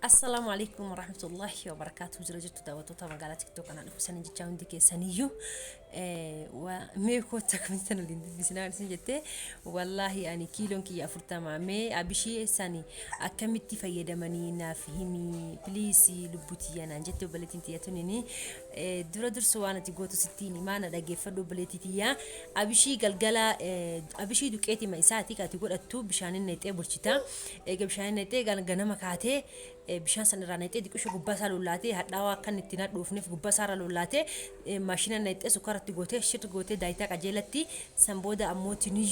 السلام عليكم ورحمة الله وبركاته. جرجت دعوتو مقالة تيك توك أنا أخو سنة جتشاون ديكي سنيو وميكو تكمن سنة اللي بسنا سنجتة والله يعني كيلون كي أفرتا مع مي أبشي سني أكملتي فيدا مني نافهمي بليسي لبوتي أنا جت بلتين تياتونيني درا سوانا تيجوتو ستيني ما أنا دقي فدو بلتي تيا أبشي قلقلا أبشي دوكيتي ما إساتي كاتيقول أتوب بشان النتي برشتا بشان النتي قال جنما كاتي bishaan san irraa naqxee diqisho gubbaa isaa lullaatee hadhaawaa akkan ittiin hadhuufneef gubbaa isaa irra lullaatee maashina naqxee sukkaratti gootee shirri gootee daayitaa qajeelatti san booda ammootiin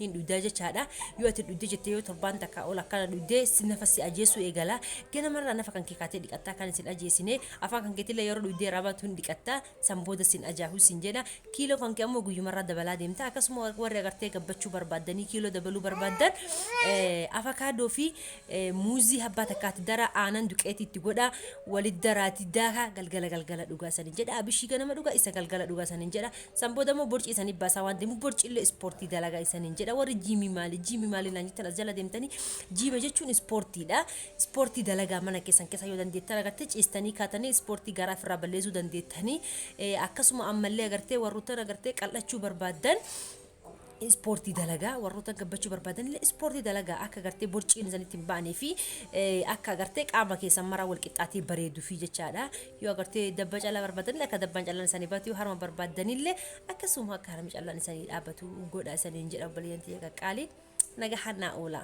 hin dhuddaa jechaadha yoo ati dhuddee jettee yoo torbaan takka ol akkana dhuddee nafa si ajeessu eegala ganamarraa nafa kan kee kaatee dhiqattaa kan isin ajeessine afaan kan keetillee yeroo dhuddee raabatu hin dhiqattaa san booda sin ajaahu sin jedha kiiloo kan kee ammoo guyyumarraa dabalaa deemta akkasuma warri agartee gabbachuu barbaaddanii kiiloo dabaluu barbaaddan afakaadoo fi muuzii habbaa takkaatti dara aanan duqeetii itti godha walit daraati daakaa galgala dhugaa sanin jedha abishii ganama dhugaa isa galgala dhugaa sanin jedha san booda ammoo borci isanii baasaa waan deemu borci illee ispoortii dalagaa isanin jedha warri jiimii maali naan jettan as jala deemtanii jiima jechuun ispoortiidha ispoortii dalagaa mana keessan keessa yoo dandeettan agartee ciistanii kaatanii ispoortii garaa ofirraa balleessuu dandeettanii akkasuma ammallee agartee warroota agartee qal'achuu barbaadan ispoortii dalagaa warroota gabbachuu barbaadan illee ispoortii dalagaa akka agartee borciin isanitti hin baanee fi akka agartee qaama keessan maraa wal qixxaatee bareeduu fi jechaadha yoo agartee dabba calaa barbaadan akka dabbaan calaan isaanii baatu yoo harma barbaadan illee akkasuma akka harmi calaan isaanii dhaabbatu godha isaniin jedha obboleeyyantii qaqqaaliin nagaa hannaa oola.